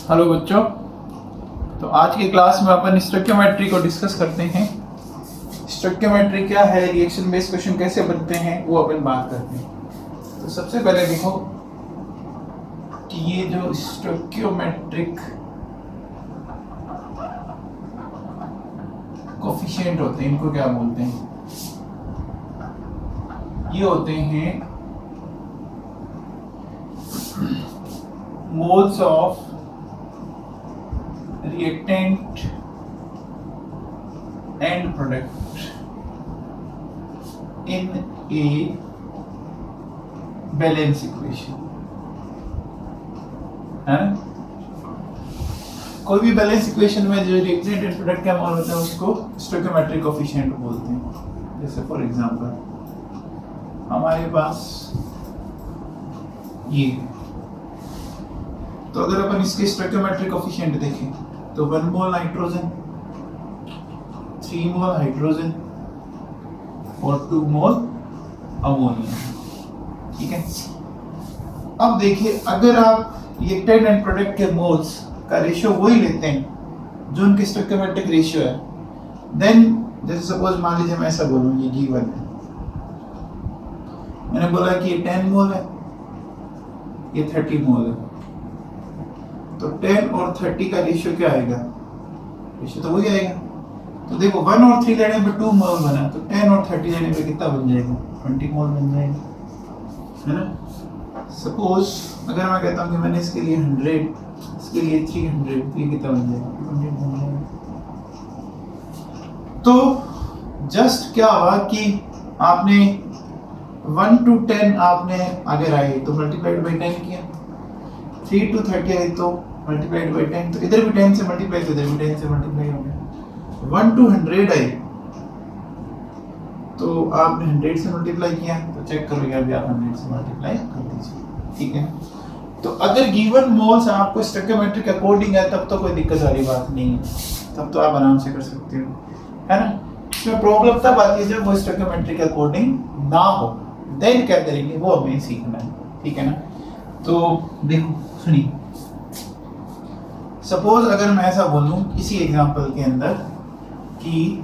Hello बच्चों, तो आज की क्लास में अपन स्टोइकियोमेट्री को डिस्कस करते हैं। स्टोइकियोमेट्री क्या है, रिएक्शन बेस्ड क्वेश्चन कैसे बनते हैं, वो अपन बात करते हैं। तो सबसे पहले देखो कि ये जो स्टोइकियोमेट्रिक कोफिशिएंट होते हैं, इनको क्या बोलते हैं? ये होते हैं moles of reactant and product in a balance equation है। कोई भी बैलेंस इक्वेशन में जो रिएक्टेंट एंड प्रोडक्ट का मोल होता है उसको स्टोइकियोमेट्रिक कोफिशिएंट बोलते हैं। जैसे फॉर एग्जांपल हमारे पास ये, तो अगर अपन इसके स्टोइकियोमेट्रिक कोफिशिएंट देखें तो 1 मोल नाइट्रोजन, 3 मोल हाइड्रोजन और 2 मोल अमोनिया। ठीक है। अब देखिए, अगर आप रिएक्टेंट एंड प्रोडक्ट के मोल्स का रेशियो वही लेते हैं जो उनके स्टोइकियोमेट्रिक रेशियो है, देन जैसे सपोज मान लीजिए मैं ऐसा बोलूं, ये गिवन है, मैंने बोला कि ये 10 मोल है, ये 30 मोल है, तो 10 और 30 का रेशियो क्या आएगा? रेशियो तो वही आएगा। तो देखो 1 और 3 लेने पे 2 मोल बना, तो 10 और 30 लेने पे कितना बन जाएगा? 20 मोल बन जाएगा, है ना। सपोज अगर मैं कहता हूँ कि मैंने इसके लिए 100, इसके लिए 300, तो ये कितना बन जाएगा? 200 बन जाएगा। तो जस्ट क्या हुआ कि आपने 1 to 10 आपने अगर आए तो मल्टीप्लाइड बाई 10 किया, 3 to 30 है तो मल्टीप्लाइड बाई 10, तो इधर भी 10 से मल्टीप्लाई, तो इधर भी 10 से मल्टीप्लाई हो गया। 1 to 100 आए तो आपने 100 से मल्टीप्लाई किया, तो चेक करो यार, भी आप 100 से मल्टीप्लाई कर दीजिए। ठीक है। तो अगर गिवन मोल्स आपको स्टोइकियोमेट्रिक अकॉर्डिंग है तब तो कोई दिक्कत वाली बात नहीं है, तब तो आप आराम से कर सकते हो, है ना। इसमें प्रॉब्लम तब आती है जब वो स्टोइकियोमेट्रिक अकॉर्डिंग ना हो, देन क्या करेंगे वो हमें सीखना है। ठीक है ना। तो देखो सुनिए, सपोज अगर मैं ऐसा बोलूं इसी एग्जांपल के अंदर कि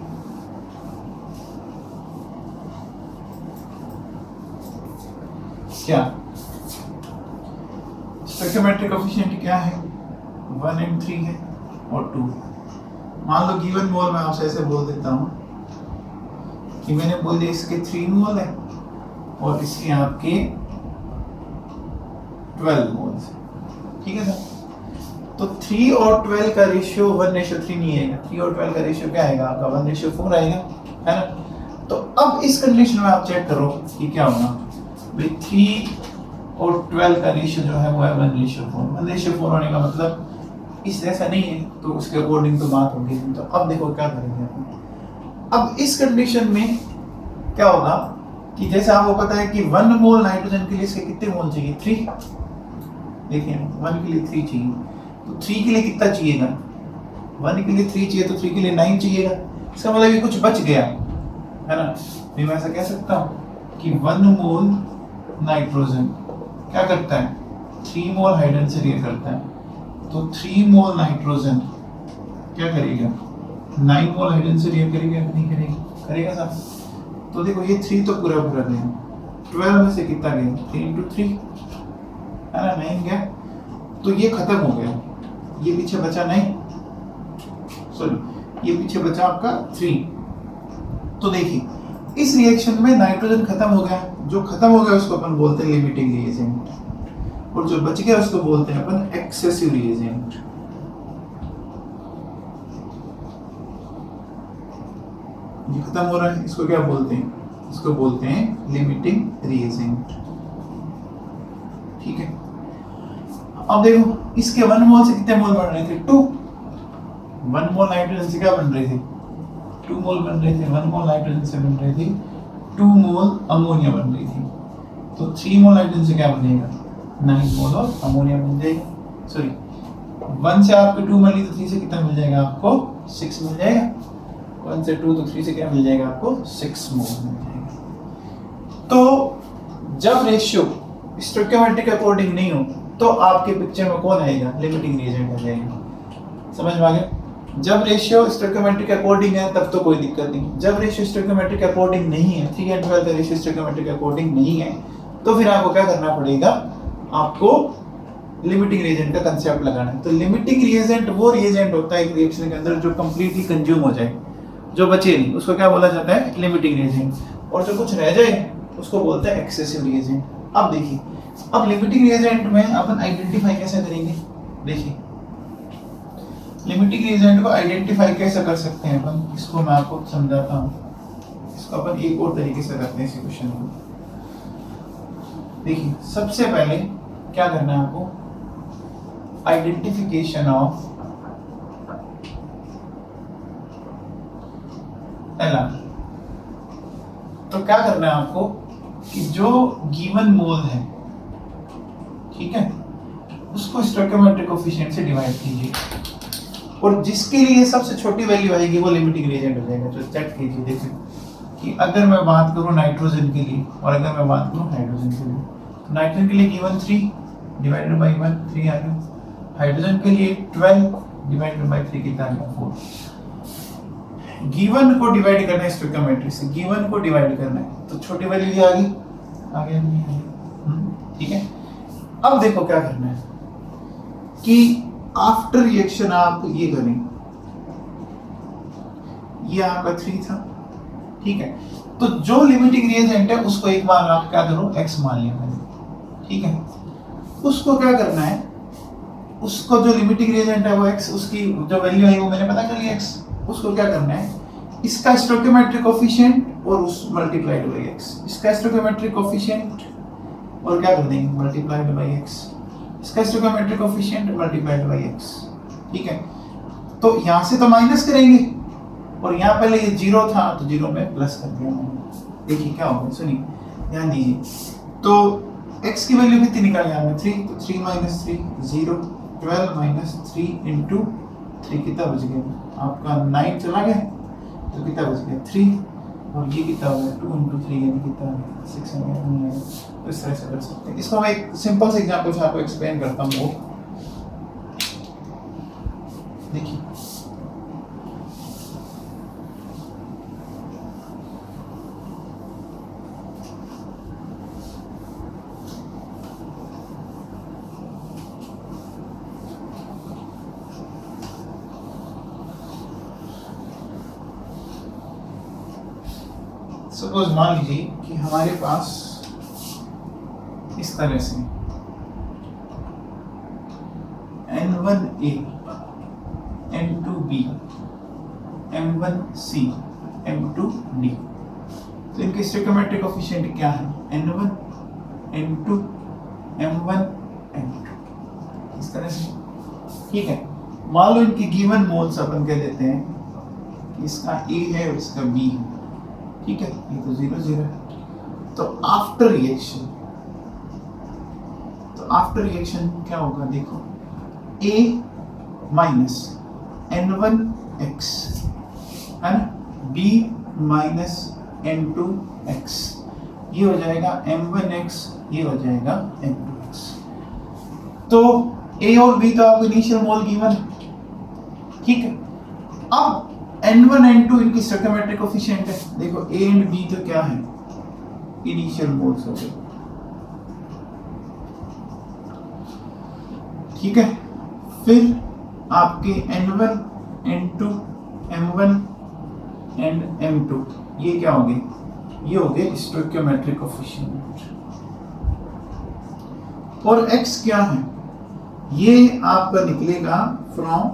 क्या स्टोइकियोमेट्रिक कोफिशिएंट क्या है? 1 and 3 है और 2। मान लो गिवन मोल मैं आपसे ऐसे बोल देता हूं कि मैंने बोल दिया इसके 3 मोल है और इसके आपके 12 मोल्स। ठीक है सर। तो 3 और 12 का रेशियो 1:3 नहीं आएगा, 3 और 12 का रेशियो क्या आएगा आपका? 1:4 आएगा, है ना। तो अब इस कंडीशन में आप चेक करो कि क्या होगा भाई। 3 और 12 का रेशियो जो है वो है 1:4। 1:4 होने का मतलब इस जैसा नहीं है, तो उसके अकॉर्डिंग तो बात होगी। तो अब देखो क्या करेंगे अपन। अब इस कंडीशन में क्या होगा कि जैसे आपको पता है कि 1 मोल नाइट्रोजन के लिए इसके कितने मोल चाहिए? 3। देखिए 1 के लिए 3 चाहिए, तो 3 के लिए कितना चाहिएगा? 1 के लिए 3 चाहिए, तो 3 के लिए 9 चाहिएगा। इसका मतलब ये कुछ बच गया, है ना। मैं ऐसा कह सकता हूँ कि 1 मोल नाइट्रोजन क्या करता है? 3 मोल हाइड्रोजन से रिएक्ट करता है, तो 3 मोल नाइट्रोजन क्या करेगा? 9 मोल हाइड्रोजन से रिएक्ट करेगा या नहीं करेगा? करेगा साहब। तो देखो ये 3 तो पूरा पूरा गया, 12 में से कितना गया? 3 into 3, है ना, 9 गया। तो ये खत्म हो गया, ये पीछे बचा 9, सॉरी ये पीछे बचा आपका 3। तो देखिए इस रिएक्शन में नाइट्रोजन खत्म हो गया, जो खत्म हो गया उसको अपन बोलते हैं लिमिटिंग रिएजेंट, और जो बच गया उसको बोलते हैं अपन एक्सेसिव रिएजेंट। ये खत्म हो रहा है, इसको क्या बोलते हैं? इसको बोलते हैं लिमिटिंग रिएजेंट। ठीक है। अब देखो इसके 1 मोल से कितने मोल बन रहे थे? 2। 1 मोल नाइट्रोजन से क्या बन रहे थे? 2 मोल बन रहे थे। 1 मोल नाइट्रोजन से बन रहे थे 2 मोल अमोनिया बन रही थी, तो 3 मोल नाइट्रोजन से क्या बनेगा? 9 मोल और अमोनिया बन जाएगा। सॉरी 1 से आपको 2 मिली, तो 3 से कितना मिल जाएगा आपको? 6 मिल जाएगा। 1 से 2 तो 3 से क्या मिल जाएगा आपको? 6 मोल मिल जाएगा। तो जब रेशियो स्टोइकियोमेट्रिक अकॉर्डिंग नहीं हो तो आपके पिक्चर में कौन आएगा, लिमिटिंग रिएजेंट आ जाएगा। समझ में आ गया? जब रेशियो स्टोइकियोमेट्रिक अकॉर्डिंग है तब तो कोई दिक्कत नहीं, जब रेशियो स्टोइकियोमेट्रिक अकॉर्डिंग नहीं है, 3 और 12 का रेशियो स्टोइकियोमेट्रिक अकॉर्डिंग नहीं है, तो फिर आपको क्या करना पड़ेगा, आपको लिमिटिंग रिएजेंट का कंसेप्ट लगाना है। तो लिमिटिंग रिएजेंट वो रिएजेंट होता है एक रिएक्शन के अंदर जो कंप्लीटली कंज्यूम हो जाए, जो बचे नहीं, उसको क्या बोला जाता है, लिमिटिंग रिएजेंट। और जो कुछ रह जाए उसको बोलते हैं एक्सेसिव रिएजेंट। अब देखिए, अब लिमिटिंग रिएजेंट में अपन आइडेंटिफाई कैसे करेंगे, देखिए लिमिटिंग रिएजेंट को आइडेंटिफाई कैसे कर सकते हैं अपन, इसको मैं आपको समझाता हूँ। इसको अपन एक और तरीके से करते हैं इसी क्वेश्चन को। देखिए सबसे पहले क्या करना है आपको, आइडेंटिफिकेशन ऑफ एलआर। तो क्या करना है आपको कि जो गिवन मोल है, ठीक है, उसको स्टोइकियोमेट्रिक कोएफिशिएंट से डिवाइड कीजिए, और जिसके लिए सबसे छोटी वैल्यू आएगी वो लिमिटिंग रिएजेंट हो जाएगा। तो चेक कीजिए, देखिए कि अगर मैं बात करूं नाइट्रोजन के लिए और अगर मैं बात करूं हाइड्रोजन के लिए, तो नाइट्रोजन के लिए गिवन 3 डिवाइडेड बाय 1 3 आ गया, हाइड्रोजन के लिए 12 डिवाइडेड बाय 3 कितना आ गया 4। गिवन को डिवाइड करना है स्टोइकियोमेट्रिक से, गिवन को डिवाइड करना है, तो छोटी वैल्यू आ गई, आ गया, ठीक है। अब देखो क्या करना है कि आफ्टर रिएक्शन आप ये करें, ये आपका 3 था, ठीक है, तो जो लिमिटिंग रिएजेंट है उसको एक बार आप क्या करो, x मान लिया मैंने, ठीक है। उसको क्या करना है, उसको जो लिमिटिंग रिएजेंट है वो x, उसकी जो वैल्यू है वो मैंने पता कर लिया x, उसको क्या करना है, इसका स्टोइकियोमेट्रिक कोएफिशिएंट और उस मल्टीप्लाइड बाय x, इसका स्टोइकियोमेट्रिक कोएफिशिएंट और क्या कर देंगे, मल्टीप्लाइड बाय x, इसका stoichiometric coefficient multiplied by x, ठीक है। तो यहां से तो माइनस करेंगे और यहाँ पहले ये 0 था तो 0 में प्लस कर दिया मैंने। देखिए क्या होगा, सुनिए ध्यान दीजिए, तो x की वैल्यू कितनी निकाली हमने, 3, तो 3 - 3 0, 12 - 3 इंटू 3 कितना बच गया आपका 9 चला गया, तो कितना बच गया 3, और ये कितना हो गया 2 इंटू 3 यानी कितना 6 आ गया। तो इस तरह से कर सकते हैं। इसको मैं एक सिंपल से एग्जांपल से आपको एक्सप्लेन करता हूँ। देखिए सपोज मान लीजिए कि हमारे पास इस तरह से N1A, N2B, M1C, M2D, तो इनके स्टोइकियोमेट्रिक कोएफिशिएंट क्या है, N1, N2, M1, M2, इस तरह से, ठीक है। मान लो इनकी गिवन मोल्स अपन कह देते हैं कि इसका A है और इसका B है, ठीक है, ये तो 0 0 है। तो आफ्टर रिएक्शन क्या होगा, देखो A माइनस N1X है ना, B माइनस N2X, ये हो जाएगा M1X, ये हो जाएगा M2X। तो A और B तो आपको इनिशियल मोल गिवन, ठीक है। अब N1 N2 इनकी स्टोइकियोमेट्रिक कोएफिशिएंट है, देखो A एंड B तो क्या है, इनिशियल मोल्स हो गए, ठीक है। फिर आपके N1 N2 M1 and M2 ये क्या हो गए, ये हो गए स्टोइकियोमेट्रिक कोएफिशिएंट। और X क्या है, ये आपका निकलेगा फ्रॉम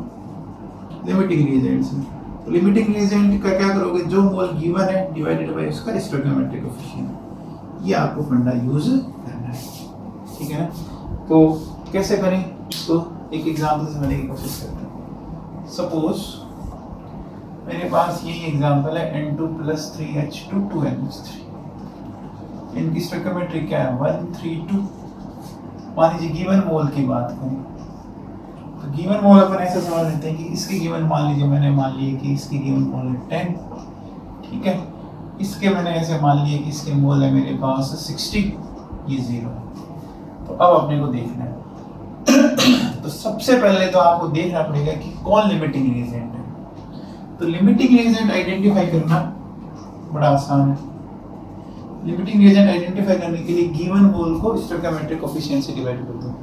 लिमिटिंग रिएजेंट से। लिमिटिंग रिएजेंट का क्या करोगे, जो मोल गिवन है डिवाइडेड बाय उसका स्टोइकियोमेट्रिक कोएफिशिएंट, ये आपको फंडा यूज करना है, ठीक है ना। तो कैसे करें इसको, एक एग्जांपल से समझने की कोशिश करते हैं। सपोज मेरे पास ये एग्जांपल है N2 + 3H2 2NH3, इनकी स्टोइकियोमेट्रिक क्या है 1 3 2। मान लीजिए गिवन मोल की बात करें, तो गिवन मोल अपन ऐसा समझ लेते हैं कि इसकी गिवन मान लीजिए मैंने मान लिया कि इसकी गिवन मोल है 10, ठीक है। इसके मैंने ऐसे मान लिया कि इसके मोल है मेरे पास 60, ये 0। तो अब अपने को देखना है तो सबसे पहले तो आपको देखना पड़ेगा कि कौन लिमिटिंग रिएजेंट है। तो लिमिटिंग रिएजेंट आइडेंटिफाई करना बड़ा आसान है। लिमिटिंग रिएजेंट आइडेंटिफाई करने के लिए गिवन मोल को स्टोइकियोमेट्रिक कोएफिशिएंट से डिवाइड कर दो।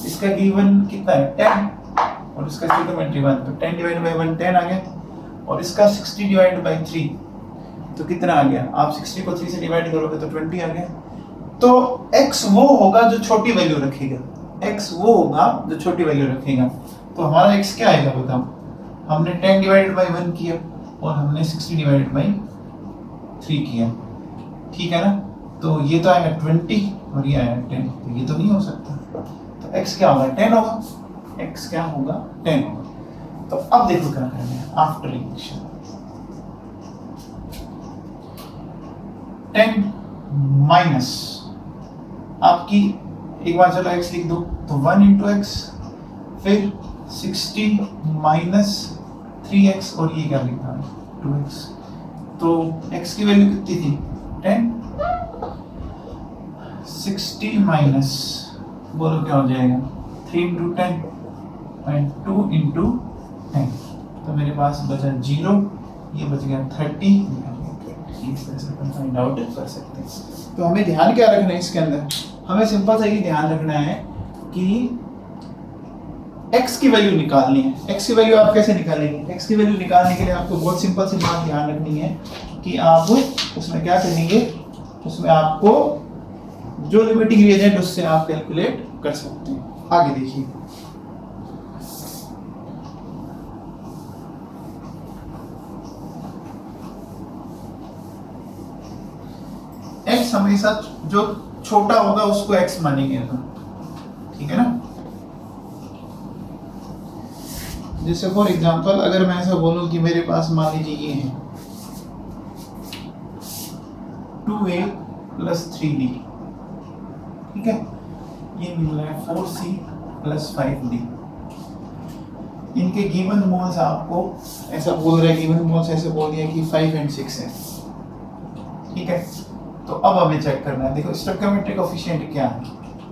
इसका गिवन कितना है 10 और इसका स्टोइकियोमेट्रिक 1, तो 10 डिवाइड बाय 1 10 आ गया, और इसका 60 डिवाइड बाय 3 तो कितना आ गया, आप 60 को 3 से डिवाइड करोगे तो 20 आ गया। तो x वो होगा जो छोटी वैल्यू रखेगा, x वो होगा जो छोटी वैल्यू रखेगा। तो हमारा x क्या आएगा बताओ, हमने 10 डिवाइडेड बाय 1 किया और हमने 60 डिवाइडेड बाय 3 किया, ठीक है ना। तो ये तो आएगा 20 और ये आएगा 10, तो ये तो नहीं हो सकता। तो x क्या होगा 10 होगा, x क्या होगा 10 होगा। तो अब देखो क्या करना है, आफ्टर इक्वेशन 10 माइनस आपकी, एक बार चलो x लिख दो, तो 1 इंटू एक्स, फिर 60 माइनस 3x और ये क्या लिखा है 2x। तो x की वैल्यू कितनी थी 10, 60 माइनस बोलो क्या हो जाएगा 3 इंटू 10 एंड 2 इंटू 10, तो मेरे पास बचा 0, ये बच गया 30। इस तरह से अपन फाइंड आउट कर सकते हैं। तो हमें ध्यान क्या रखना है इसके अंदर, हमें सिंपल सा ये ध्यान रखना है कि x की वैल्यू निकालनी है। x की वैल्यू आप कैसे निकालेंगे, x की वैल्यू निकालने के लिए आपको बहुत सिंपल सी बात ध्यान रखनी है कि आप उसमें क्या करेंगे, उसमें आपको जो लिमिटिंग रिएजेंट उससे आप कैलकुलेट कर सकते हैं। आगे देखिए, x हमेशा जो छोटा होगा उसको x मानेंगे हम, ठीक है ना। जैसे फॉर एग्जांपल अगर मैं ऐसा बोलूं कि मेरे पास मान लीजिए ये है 2a प्लस 3d, ठीक है, ये मिल रहा है 4c प्लस 5d। इनके गिवन मोल्स आपको ऐसा बोल रहा है, गिवन मोल्स ऐसे बोल दिया कि 5 और 6 है, ठीक है। तो अब हमें चेक करना है, देखो स्टोइकियोमेट्रिक कोएफिशिएंट क्या है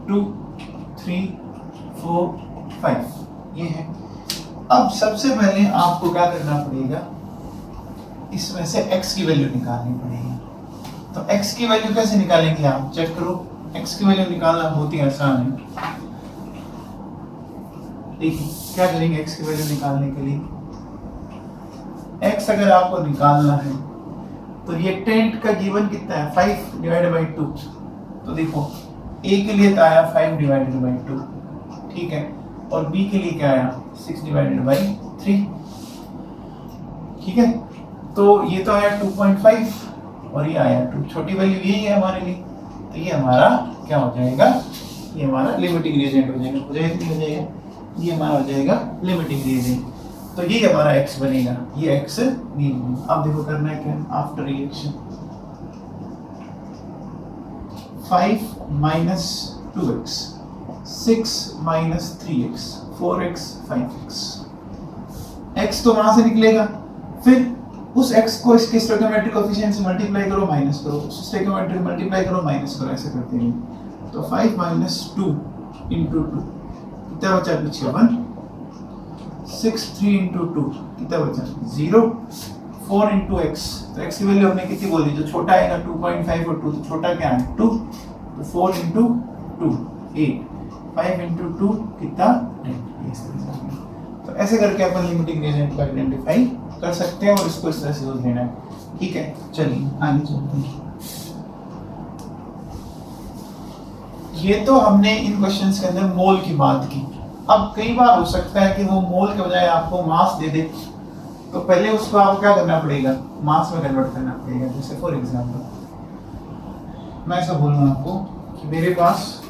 2 3 4 5 ये है। अब सबसे पहले आपको क्या करना पड़ेगा, इसमें से x की वैल्यू निकालनी पड़ेगी। तो x की वैल्यू कैसे निकालेंगे आप चेक करो, x की वैल्यू निकालना बहुत ही आसान है। देखिए क्या करेंगे x की वैल्यू निकालने के लिए, x अगर आपको निकालना है तो ये 10 का गिवन कितना है 5 डिवाइडेड बाई 2। तो देखो a के लिए तो आया 5 डिवाइडेड बाई 2, ठीक है, और b के लिए क्या आया 6 डिवाइडेड बाई 3, ठीक है। तो ये तो आया 2.5 और ये आया 2, छोटी वैल्यू यही है हमारे लिए, तो ये हमारा क्या हो जाएगा, ये हमारा लिमिटिंग रिएजेंट हो जाएगा, हो जाएगा ये हमारा हो जाएगा लिमिटिंग रिएजेंट। तो ये हमारा x बनेगा, ये x नहीं। अब देखो करना है क्या, after reaction 5 minus 2x 6 minus 3x 4x 5x, x तो वहां से निकलेगा, फिर उस x को इसके स्टोइकियोमेट्रिक कोएफिशिएंट से मल्टीप्लाई करो माइनस करो, उस स्टोइकियोमेट्रिक मल्टीप्लाई करो माइनस करो, ऐसे करते हैं। तो 5 माइनस 2 इंटू 2 कितना बचा पीछे 1, 6 3 इंटू 2 कितना बचा 0, 4 इंटू एक्स, तो x की वैल्यू हमने कितनी बोल दी, जो छोटा आएगा 2.5 और 2, तो छोटा क्या है 2, तो 4 इंटू 2 8, 5 इंटू 2 कितना 10। तो ऐसे करके अपन लिमिटिंग रिएजेंट को आइडेंटिफाई कर सकते हैं और इसको इस तरह से यूज लेना है, ठीक है। चलिए आगे चलते हैं। ये तो हमने इन क्वेश्चंस के अंदर मोल की बात की। अब कई बार हो सकता है कि वो मोल के बजाय आपको मास दे दे, तो पहले उसको आपको क्या करना पड़ेगा, मास में कन्वर्ट करना पड़ेगा। जैसे फॉर एग्जांपल मैं ऐसा बोल रहा हूँ आपको कि मेरे पास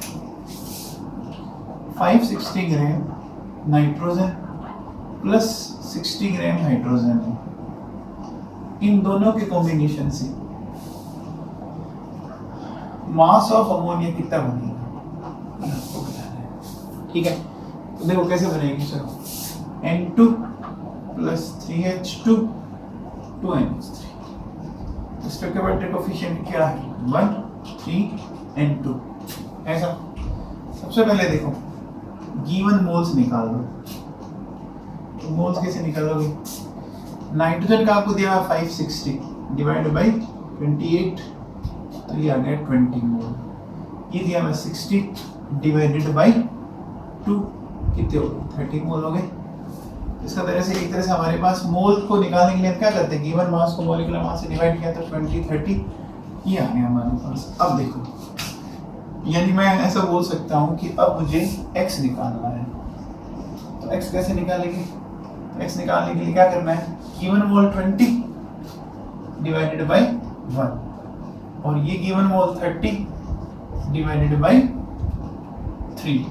560 gram nitrogen plus 60 gram hydrogen है, इन दोनों के कॉम्बिनेशन से मास ऑफ अमोनिया कितना बनेगा, ठीक है। तो देखो कैसे बनेगी, चलो N2 plus 3H2 2NH3, stoichiometric coefficient क्या है 1 3 N2। ऐसा सबसे पहले देखो गिवन मोल्स निकाल दो। तो मोल्स कैसे निकालोगे? नाइट्रोजन का आपको दिया 560 डिवाइड बाई 28, तो ये आ गया 20 मोल। ये दिया मैं 60 डिवाइडेड बाई 2, कितने हो गए? 30 मोल हो गए। इसका तरह से एक तरह से हमारे पास मोल को निकालने के लिए हम क्या करते हैं, गिवन मास को मॉलिक्यूलर मास से डिवाइड किया तो 20 30 ये आ गया हमारे पास। अब देखो, यानी मैं ऐसा बोल सकता हूँ कि अब मुझे x निकालना है। तो x कैसे निकालेंगे? x निकालने के लिए क्या करना है, गिवन मोल 20 डिवाइडेड बाई 1 और ये गिवन मोल 30 डिवाइडेड बाई 3,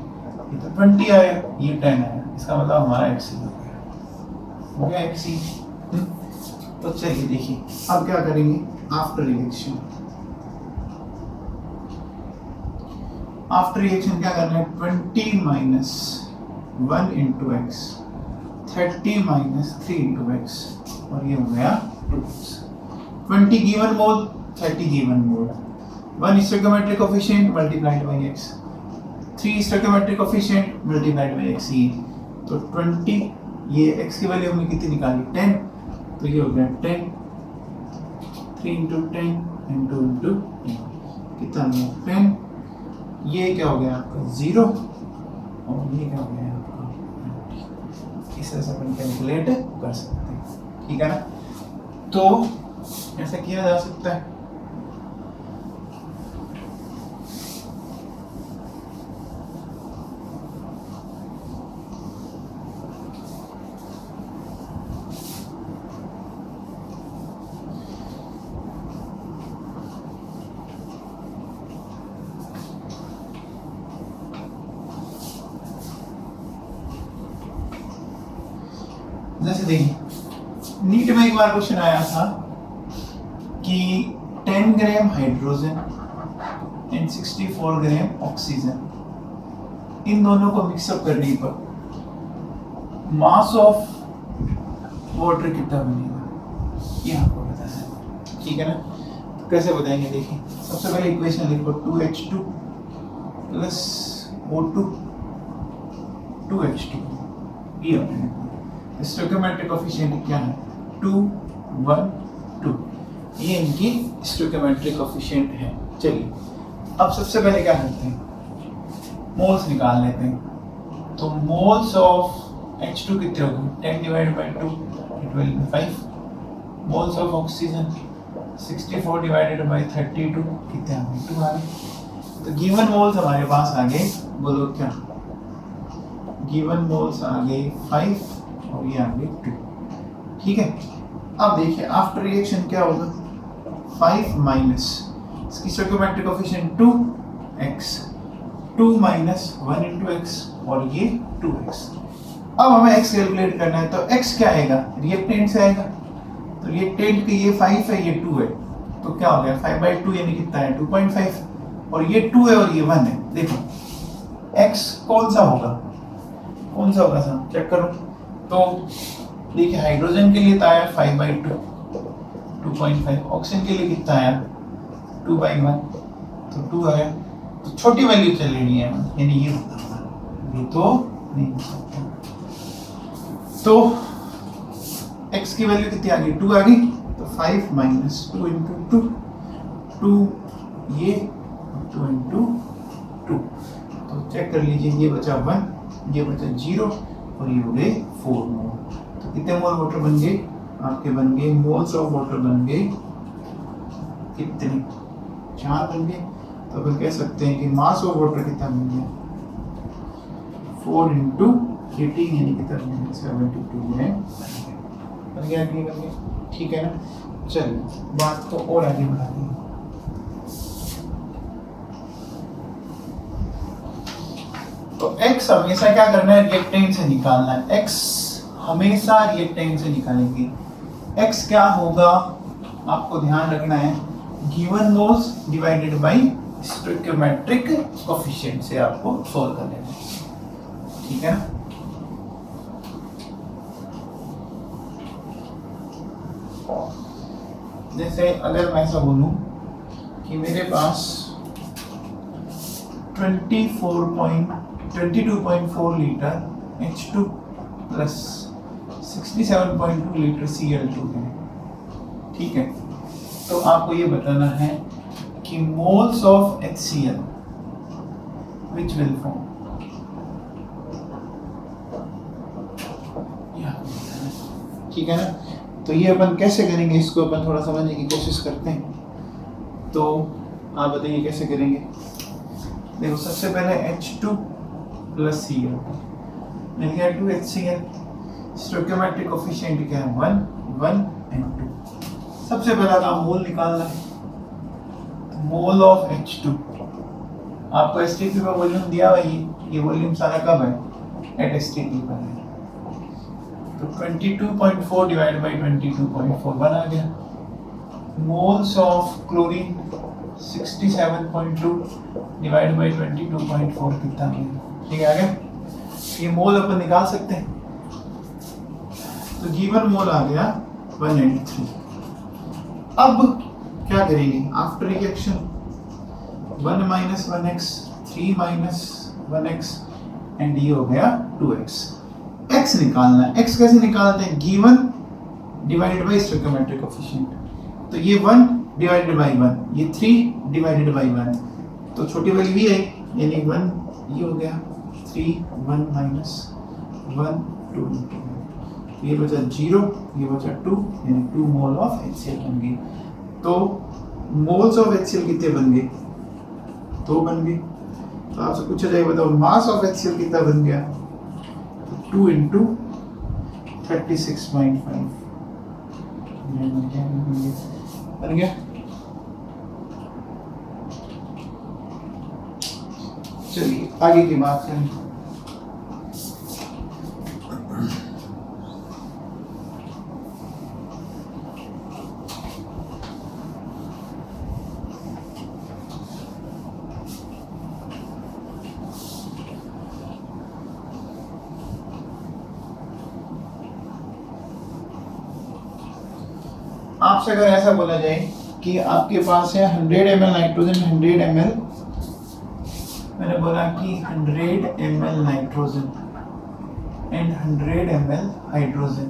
ये तो 20 आया, ये 10 आया, इसका मतलब हमारा x हो गया x ही। तो चलिए देखिए अब क्या करेंगे आफ्टर रिएक्शन। आफ्टर रिएक्शन क्या करना है, 20 minus 1 into x, 30 minus 3 into x, और ये हो गया 2x। 20 given mole, 30 given mole, 1 stoichiometric coefficient multiplied by x, 3 stoichiometric coefficient multiplied by x, तो 20, ये x की वैल्यू हमने कितनी निकाली 10, तो ये हो गया 10, 3 इंटू 10 इंटू कितना हो गया 10, ये क्या हो गया आपका 0 और ये क्या हो गया आपका 20। इस तरह से अपन कैलकुलेट कर सकते हैं, ठीक है ना। तो ऐसा किया जा सकता है। जैसे देखिए नीट में एक बार क्वेश्चन आया था कि 10 gram hydrogen and 64 gram oxygen, इन दोनों को मिक्सअप करने पर मास ऑफ वाटर कितना बनेगा, ये आपको बताना है, ठीक है ना। तो कैसे बताएंगे, देखिए सबसे पहले इक्वेशन लिखो 2H2 प्लस O2 2H2, ये अपने स्टोइकियोमेट्रिक कोएफिशिएंट क्या है 2 1 2, ये इनकी स्टोइकियोमेट्रिक कोएफिशिएंट है। चलिए अब सबसे पहले क्या करते हैं, मोल्स निकाल लेते हैं। तो मोल्स ऑफ H2 कितने हो गए 10 divided by 2 it will be 5, moles of oxygen 64 divided by 32 कितने आ गए 2 आ गए। तो गिवन मोल्स हमारे पास आ गए, बोलो क्या, गिवन मोल्स आ गए 5 और ये आ गए 2, ठीक है। अब देखिए आफ्टर रिएक्शन क्या होगा, 5 माइनस इसकी stoichiometric coefficient 2x, 2 minus 1 into x और ये 2x। अब हमें x कैलकुलेट करना है, तो x क्या आएगा, रिएक्टेंट से आएगा, तो रिएक्टेंट के ये 5 है ये 2 है, तो क्या हो गया 5/2 यानी कितना है 2.5, और ये 2 है और ये 1 है। देखो x कौन सा होगा सर, चेक करो। तो देखिए हाइड्रोजन के लिए तो आया 5/2 2.5, ऑक्सीजन के लिए कितना आया 2/1, तो 2 आया, तो छोटी वैल्यू चल रही है, यानी ये होगा, ये तो नहीं हो सकता। तो x की वैल्यू कितनी आ गई 2 आ गई, तो 5 माइनस 2 इंटू 2 ये 2 इंटू 2, तो चेक कर लीजिए, ये बचा 1, ये बचा 0 और ये हो गए 4 मोल। तो कितने मोल वाटर बन गए आपके, बन गए मोल्स ऑफ वाटर बन गए कितने 4 बन गए। तो अपन कह सकते हैं कि मास ऑफ वाटर कितना बन गया 4 इंटू 18 यानी कितना बन गया 72 में बन गया, ठीक है ना। चलिए बात को और आगे बढ़ाते हैं। तो x हमेशा क्या करना है, रिएक्टेंट से निकालना है, x हमेशा रिएक्टेंट से निकालेंगे। x क्या होगा आपको ध्यान रखना है, given moles divided by stoichiometric coefficient से आपको सोल्व कर लेना है, ठीक है ना। जैसे अगर मैं ऐसा बोलूं कि मेरे पास 24.5 22.4 litre H2 plus 67.2 litre Cl2 है। ठीक है, तो आपको ये बताना है कि moles of HCl which will form, ठीक है ना। तो ये अपन कैसे करेंगे, इसको अपन थोड़ा समझने की कोशिश करते हैं। तो आप बताइए कैसे करेंगे। देखो सबसे पहले H2 प्लस Cl मिल गया 2HCl। स्टोइकियोमेट्रिक कोफिशिएंट क्या है 1, 1 एंड 2। सबसे पहला काम मोल निकालना है। मोल ऑफ H2 आपको एसटीपी का वॉल्यूम दिया हुआ है, ये वॉल्यूम सारा कब है एट एसटीपी पर है। तो 22.4 डिवाइड बाय 22.41 आ गया। Moles of chlorine 67.2 divide by 22.4 कितना आ गया। ठीक है, आ गया। ये मोल अपन निकाल सकते हैं। तो गिवन मोल आ गया 1 एंड 3। अब क्या करेंगे after reaction 1 minus 1x 3 minus 1x and ये हो गया 2x। x निकालना है। x कैसे निकालते हैं, given divided by stoichiometric coefficient. तो ये 1 डिवाइडेड बाय 1, ये 3 डिवाइडेड बाय 1, तो छोटी वाली भी है यानी 1 ये हो गया 3 1 माइनस 1 2 ये बचा 0, ये बचा 2 यानी 2 मोल ऑफ HCl बन गई। तो मोल्स ऑफ HCl कितने बन गए, 2 बन गए। तो आपसे पूछा जाए बताओ मास ऑफ HCl कितना बन गया, तो 2 इंटू 36.5 बन गया। चलिए आगे की बात करें। आपसे अगर ऐसा बोला जाए कि आपके पास है 100 ml नाइट्रोजन 100 ml, मैंने बोला कि 100 ml nitrogen and 100 ml hydrogen,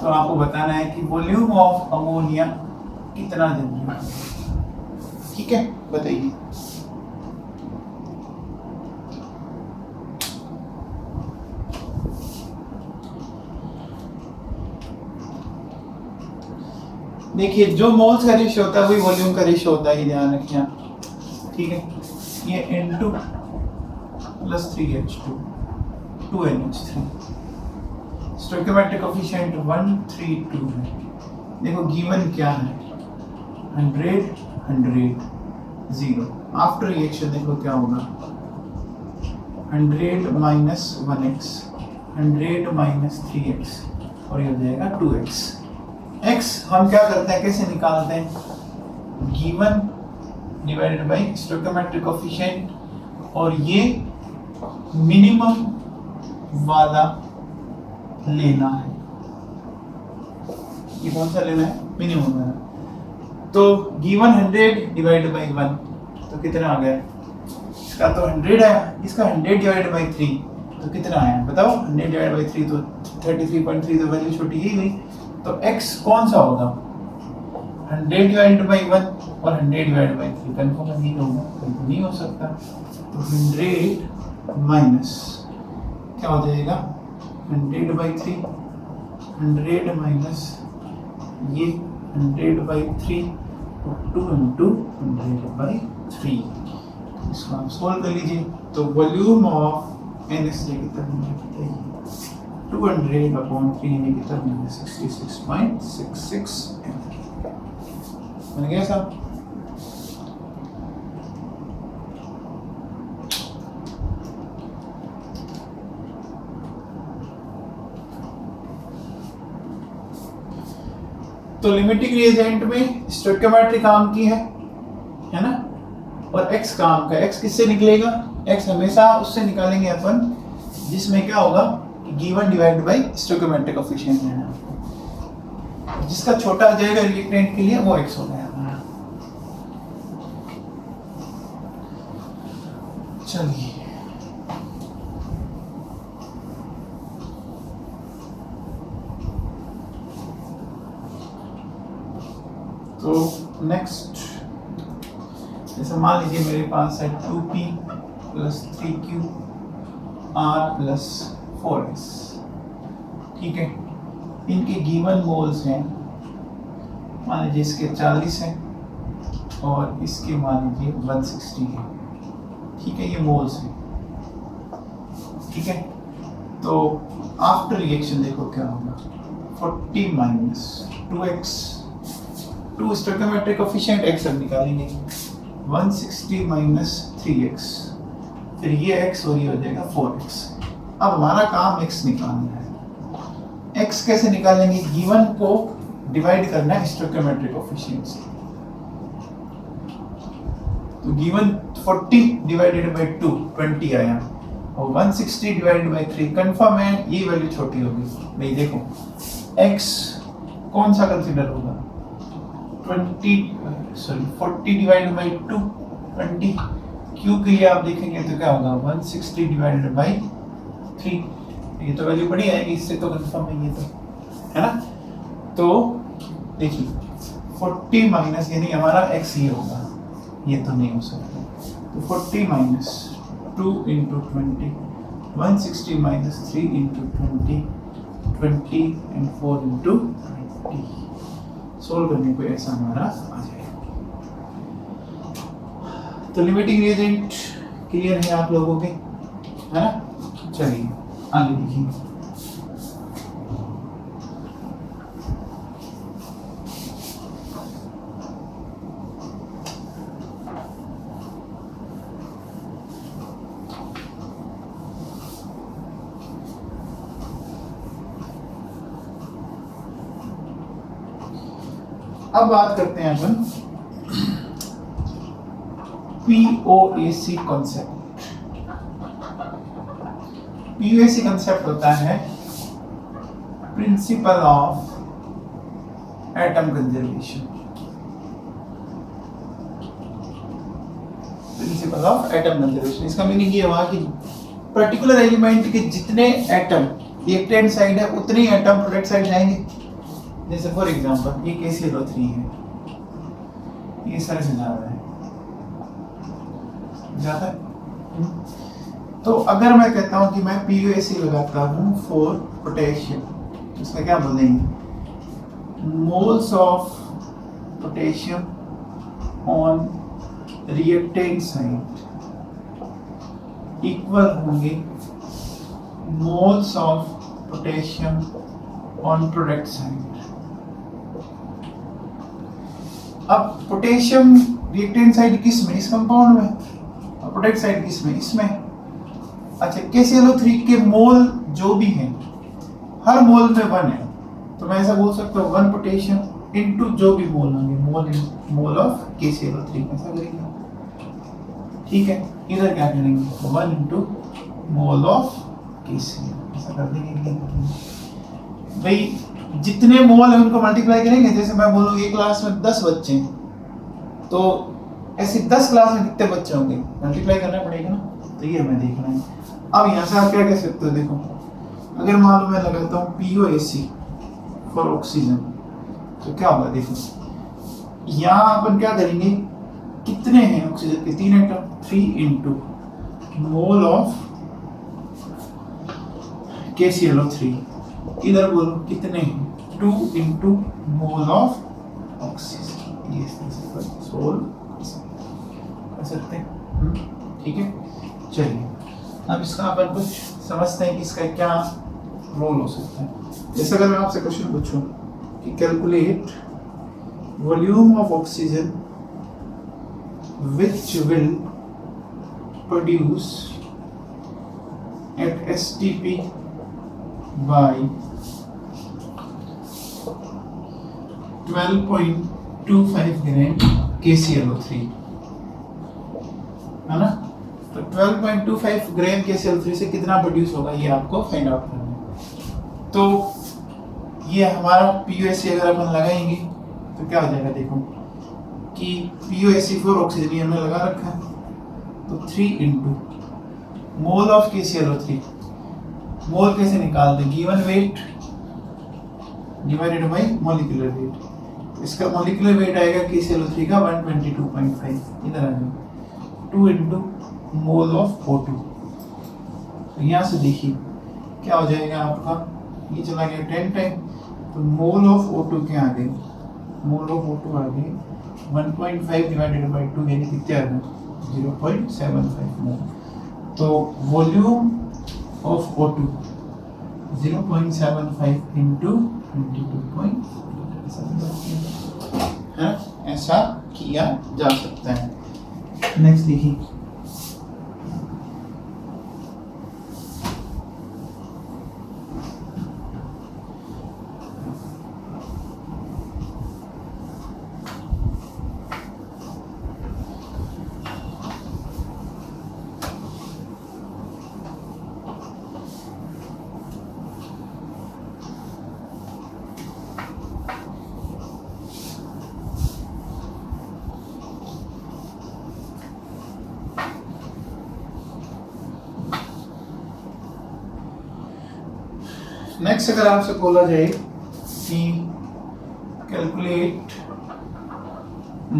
तो आपको बताना है कि वॉल्यूम ऑफ अमोनिया कितना जनरेट होगा। ठीक है, बताइए। देखिए जो मोल्स का रेशियो होता है वही वॉल्यूम का रेशियो होता है, ये ध्यान रखिए आप। ठीक है, ये N2 plus 3H2 2NH3 stoichiometric coefficient 132 है। देखो गिवन क्या है 100 100 0। आफ्टर रिएक्शन देखो क्या होगा 100 माइनस 1x 100 माइनस 3x और ये हो जाएगा 2x। x हम क्या करते हैं, कैसे निकालते हैं, given divided by stoichiometric coefficient और ये मिनिमम वाला लेना है। ये कौन सा लेना है, मिनिमम वाला। तो गिवन 100 डिवाइडेड बाय 1 तो कितना आ गया, इसका तो 100 है, इसका 100 डिवाइडेड बाय 3 तो कितना आया बताओ। 100 डिवाइडेड बाय 3 तो 33.3, तो वैल्यू छोटी ही हुई। तो x कौन सा होगा 100 डिवाइडेड बाय 1 और 100 डिवाइडेड बाय 3, कंफर्म नहीं होगा, बिल्कुल नहीं हो सकता। तो 100 माइनस क्या हो जाएगा 100 बाय 3 100 माइनस ये 100 बाय 3 और 2 इंटू 100 बाय 3। इसको आप सोल्व कर लीजिए। तो वॉल्यूम ऑफ NH3 कितना बताइए 200 अपॉन 3 यानी कितना बनेगा 66.66 बन गया साहब। तो लिमिटिंग रिएजेंट में स्टोइकियोमेट्री काम की है ना, और x काम का। x किससे निकलेगा, x हमेशा उससे निकालेंगे अपन जिसमें क्या होगा given divide by stoichiometric coefficient है, जिसका छोटा आ जाएगा रिएक्टेंट के लिए वो x हो गया। तो नेक्स्ट जैसे मान लीजिए मेरे पास है 2p plus 3q r plus 4s, ठीक है। इनके गिवन मोल्स हैं, मान लीजिए इसके 40 हैं और इसके मान लीजिए 160 है, ठीक है। ये मोल्स हैं, ठीक है। तो आफ्टर रिएक्शन देखो क्या होगा, 40 minus 2x, 2 stoichiometric coefficient x अब निकालेंगे, 160 माइनस 3x, फिर ये x और ये हो जाएगा 4x। अब हमारा काम x निकालना है। x कैसे निकालेंगे, गिवन को डिवाइड करना है स्टोइकियोमेट्रिक कोएफिशिएंट से। तो गिवन 40 डिवाइडेड बाय 2 20 आया और 160 डिवाइडेड बाय 3 कंफर्म है, ये वैल्यू छोटी होगी। भाई देखो x कौन सा कंसीडर होगा, 40 डिवाइडेड बाय 2 20, q के लिए आप देखेंगे तो क्या होगा 160 डिवाइडेड बाय 3, ये तो वैल्यू बड़ी आएगी, इससे तो कंफर्म है ये तो, है ना। तो देखिए 40 माइनस यानी हमारा x ये होगा, ये तो नहीं हो सकता। तो 40 minus 2 into 20, 160 minus 3 into 20, 20 and 4 into 20। Solve करने को ऐसा हमारा आ जाएगा। तो लिमिटिंग रिएजेंट क्लियर है आप लोगों के, है ना। चलिए आगे देखिए। अब बात करते हैं अपन POAC कॉन्सेप्ट। POAC कॉन्सेप्ट होता है principle of atom conservation. Principle of atom conservation, इसका मीनिंग ये हुआ कि पर्टिकुलर एलिमेंट के जितने एटम रिएक्टेंट साइड है उतने ही एटम प्रोडक्ट साइड जाएंगे। जैसे फॉर एग्जांपल ये KClO3 है, ये इस तरह से जा रहा है, जाता है। तो अगर मैं कहता हूं कि मैं POAC लगाता हूं फॉर पोटेशियम, इसमें क्या बोलेंगे, moles of potassium on reactant side equal होंगे moles of potassium on product side. अब पोटेशियम रिएक्टेंट साइड किस में, इस कंपाउंड में, और प्रोडक्ट साइड किस में, इसमें। अच्छा KClO3 के मोल जो भी हैं हर मोल में 1 है, तो मैं ऐसा बोल सकता हूँ 1 पोटेशियम इनटू जो भी मोल होंगे, मोल ऑफ KClO3 ऐसा करेंगे, ठीक है। इधर क्या करेंगे 1 इंटू मोल ऑफ KCl ऐसा कर देंगे। भाई जितने मोल है उनको मल्टीप्लाई करेंगे। जैसे मैं बोलूँ एक क्लास में 10 बच्चे हैं, तो ऐसे 10 क्लास में कितने बच्चे होंगे, मल्टीप्लाई करना पड़ेगा ना। तो ये हमें देखना है। अब यहाँ से आप क्या कह सकते हो, देखो अगर मान लो मैं लगाता हूँ POAC फॉर ऑक्सीजन, तो क्या होगा, देखो यहाँ अपन क्या करेंगे, कितने हैं ऑक्सीजन के 3 atom, 3 into mole of KClO3, इधर बोलो कितने हैं 2 इंटू मोल ऑफ ऑक्सीजन। ये सोल्व कर सकते हैं, ठीक है। चलिए अब इसका अपन कुछ समझते हैं कि इसका क्या रोल हो सकता है। जैसे अगर मैं आपसे क्वेश्चन पूछूं कि calculate volume of oxygen which will produce at STP by 12.25 gram KClO3, है ना। तो 12.25 ग्राम KClO3 से कितना प्रोड्यूस होगा ये आपको फाइंड आउट करना है। तो ये हमारा POAC अगर अपन लगाएंगे तो क्या हो जाएगा, देखो कि POAC फॉर ऑक्सीजन हमने लगा रखा है, तो 3 इंटू मोल ऑफ KClO3, मोल कैसे निकालते हैं, given weight divided by molecular weight. इसका मॉलिक्यूलर वेट आएगा KClO3 का 122.5, इधर आ जाओ, 2 इंटू मोल ऑफ O2। तो यहाँ से देखिए क्या हो जाएगा आपका, ये चला गया 10 टाइम, तो मोल ऑफ O2 क्या आ गई, मोल ऑफ O2 आ गई 1.5 डिवाइडेड बाई 2 यानी कितने आ गए 0.75 मोल। तो वॉल्यूम ऑफ O2 0.75 इंटू 22.5, ऐसा किया जा सकता है। नेक्स्ट देखिए, नेक्स्ट अगर आपसे बोला जाए कि calculate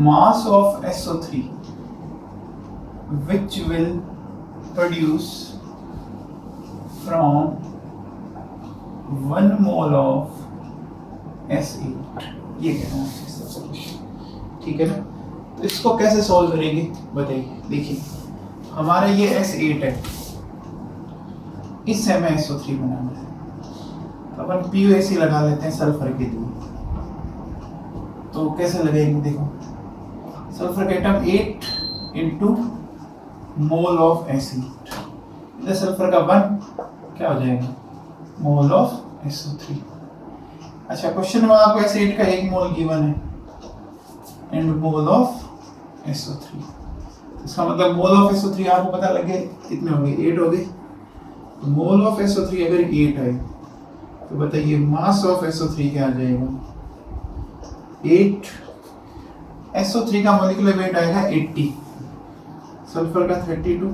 mass of SO3 which will produce from 1 mole of S8, ये कहना है इसका सॉल्यूशन, ठीक है ना। तो इसको कैसे सॉल्व करेंगे बताइए। देखिए हमारा ये S8 है, इससे हमें SO3 बनाना है, अपन PuAC लगा लेते हैं सल्फर के लिए। तो कैसे लगेंगे, देखो सल्फर का atom 8 into mole of S8, इधर सल्फर का 1 क्या हो जाएगा मोल ऑफ SO3। अच्छा क्वेश्चन में आपको S8 का 1 मोल गिवन है एंड मोल ऑफ SO3, इसका मतलब मोल ऑफ SO3 आपको पता लग गया कितने हो गए 8 हो गए। तो मोल ऑफ SO3 अगर 8 है तो बताइए मास ऑफ SO3 क्या आ जाएगा 8, SO3 का मॉलिक्यूलर वेट आएगा 80, सल्फर का 32,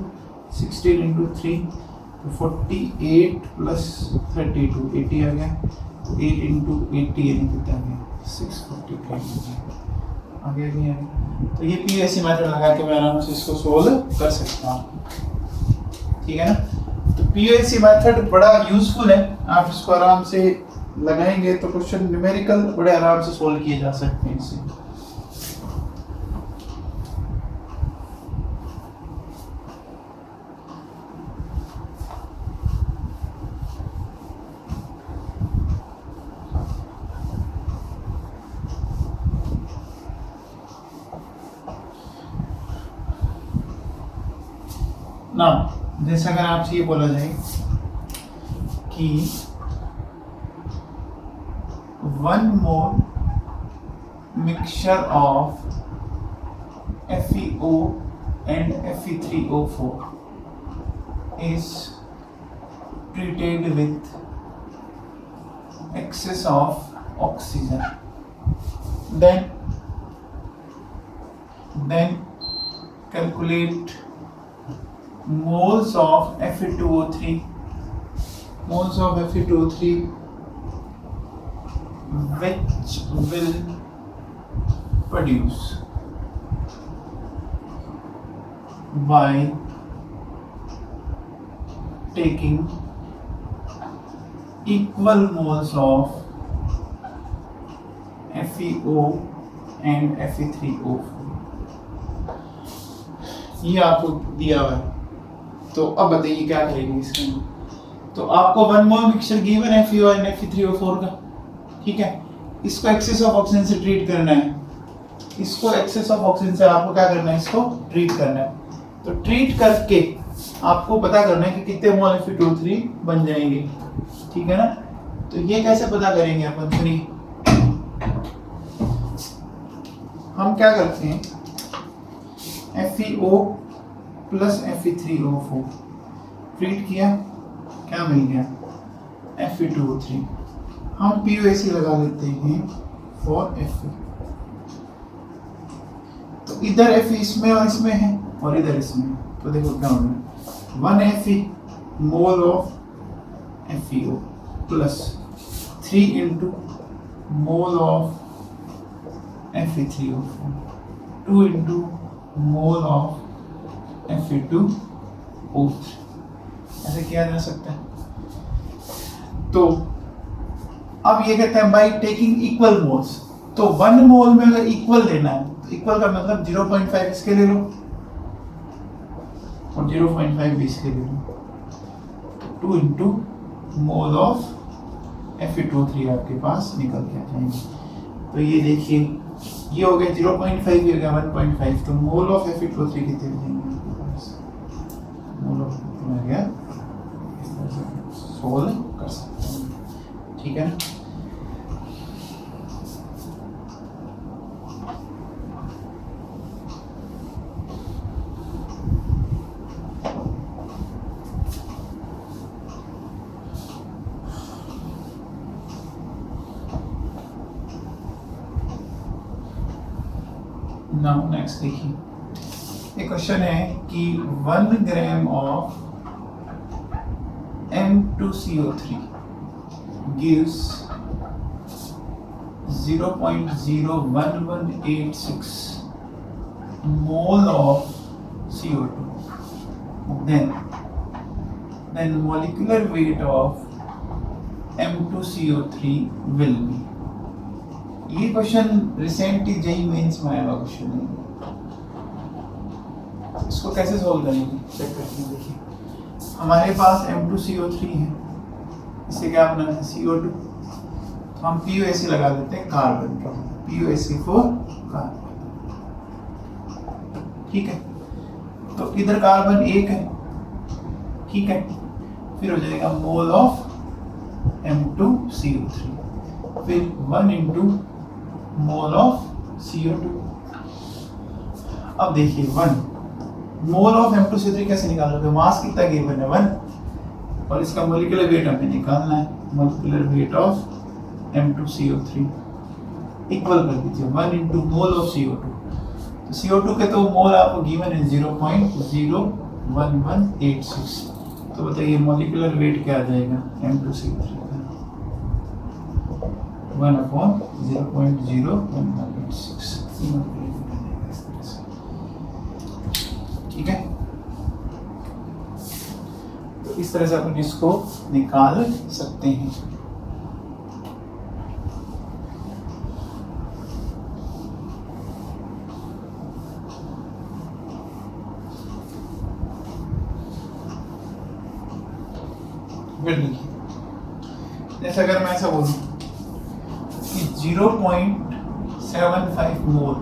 16 इंटू 3 तो 48 प्लस 32 80 आ गया, तो 8 इंटू 80 यानी कितना आ गया 645 आ गया नहीं आया। तो ये PuAC मेथड लगा के मैं आराम से इसको सोल्व कर सकता हूँ, ठीक है ना। तो PuAC मेथड बड़ा यूजफुल है, आप इसको आराम से लगाएंगे तो क्वेश्चन न्यूमेरिकल बड़े आराम से सोल्व किए जा सकते हैं इससे। ना जैसे अगर आपसे ये बोला जाए कि 1 mole mixture of FeO and Fe3O4 is treated with excess of oxygen, then calculate moles of Fe2O3 which will produce by taking equal moles of FeO and Fe3O4। ये आपको दिया हुआ है, तो अब बताइए क्या करेंगे इसमें। तो आपको 1 मोल मिक्सचर गिवन है FeO और Fe3O4 का, ठीक है। इसको एक्सेस ऑफ ऑक्सीजन से ट्रीट करना है, इसको एक्सेस ऑफ ऑक्सीजन से आपको क्या करना है, इसको ट्रीट करना है। तो ट्रीट करके आपको पता करना है कि कितने मोल Fe2O3 बन जाएंगे, ठीक है ना। तो ये कैसे पता करेंगे अपन, सुनिए हम क्या करते हैं, FeO प्लस Fe3O4 ट्रीट किया, क्या मिल गया Fe2O3। हम PuAC लगा लेते हैं फॉर Fe। तो इधर Fe इसमें और इसमें है और इधर इसमें, तो देखो क्या होगा 1 Fe mole of FeO plus 3 into mole of Fe3O4, 2 into mole of Fe2O3, ऐसे किया जा सकता है। तो अब ये कहते हैं बाई टेकिंग इक्वल मोल्स, तो 1 मोल में अगर इक्वल लेना है तो इक्वल का मतलब 0.5 इसके ले लो और 0.5 भी इसके ले लो, 2 इंटू मोल ऑफ Fe2O3 आपके पास निकल के आ जाएंगे। तो ये देखिए ये हो गया 0.5, ये हो गया 1.5, तो मोल ऑफ Fe2O3 कितने जाएंगे आपके पास, मोल ऑफ कितना आ गया, इस तरह से सोल्व कर सकते हैं, ठीक है ना। नाउ नेक्स्ट देखिए, एक क्वेश्चन है कि 1 gram of M2CO3 gives 0.01186 mole of CO2, then molecular weight of M2CO3 will be। ये क्वेश्चन रिसेंटली जेईई मेंस में आया हुआ क्वेश्चन है, इसको कैसे सोल्व करेंगे चेक करते हैं। देखिए हमारे पास M2CO3 है, इसे क्या बनाना है CO2, तो हम POAC लगा देते हैं कार्बन का, POAC4 कार्बन, ठीक है। तो इधर कार्बन 1 है, ठीक है, फिर हो जाएगा मोल ऑफ M2CO3, फिर 1 इंटू मोल ऑफ CO2। अब देखिए 1 मोल ऑफ M2CO3 कैसे निकालोगे, मास कितना गिवन है 1 और इसका मोलिकुलर वेट हमें निकालना है, molecular weight of M2CO3 equal कर दीजिए 1 इंटू मोल ऑफ CO2। तो CO2 के तो मोल आपको गिवन है 0.01186, तो बताइए मोलिकुलर वेट क्या आ जाएगा M2CO3 का, 1/0.0186, ठीक है। तो इस तरह से अपन इसको निकाल सकते हैं। जैसे अगर मैं ऐसा बोलूं कि 0.75 मोल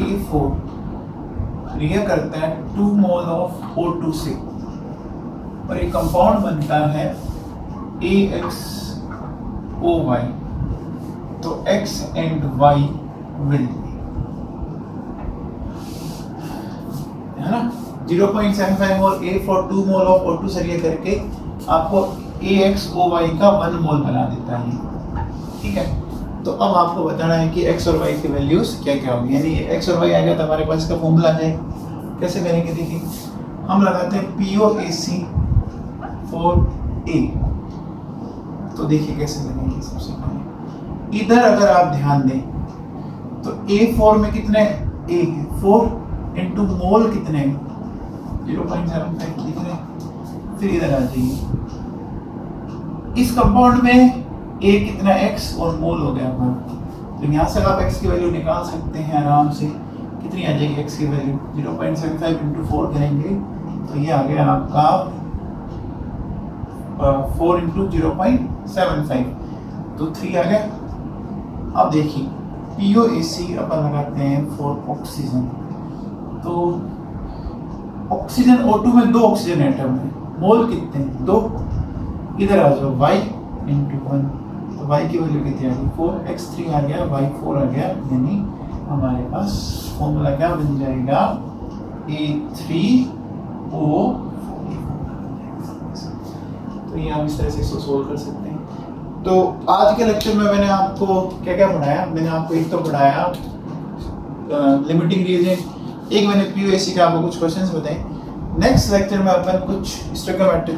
A4 रिएक्ट करता है 2 मोल ऑफ O2 से और एक कंपाउंड बनता है AXOY, तो X एंड Y विल है ना, 0.75 मोल A4 2 मोल ऑफ O2 से रिएक्ट करके आपको AXOY का 1 मोल बना देता है, ठीक है। तो अब आपको बताना है कि x और y की वैल्यूज क्या क्या होगी, यानी x और y आएगा तो हमारे पास इसका फॉर्मूला आ जाएगा। कैसे करेंगे देखिए, हम लगाते हैं POAC4A, तो देखिए कैसे करेंगे। सबसे पहले इधर अगर आप ध्यान दें तो A4 में कितने A है 4 इंटू मोल कितने 0.75 लिख रहे हैं, फिर इधर आ जाइए इस कंपाउंड में A कितना x और मोल हो गया हमारा, तो यहाँ से आप x की वैल्यू निकाल सकते हैं आराम से, कितनी आ जाएगी x की वैल्यू 0.75 इंटू 4 करेंगे तो ये आ गया आपका 4 इंटू 0.75 तो 3 आ गया। अब देखिए POAC अपन लगाते हैं फॉर ऑक्सीजन, तो ऑक्सीजन O2 में 2 ऑक्सीजन एटम है, मोल कितने हैं 2, इधर आ जाओ y इंटू 1, तो y की वैल्यू कितनी आ गई 4, x3 आ गया y4 आ गया, यानी हमारे पास फॉर्मूला क्या बन जाएगा A3O4। तो ये हम इस तरह से इसको सोल्व कर सकते हैं। तो आज के लेक्चर में मैंने आपको क्या क्या पढ़ाया, मैंने आपको एक तो पढ़ाया लिमिटिंग रिएजेंट, एक मैंने POAC के आपको कुछ क्वेश्चंस बताए। नेक्स्ट लेक्चर में अपन कुछ स्टोइकोमेट्रिक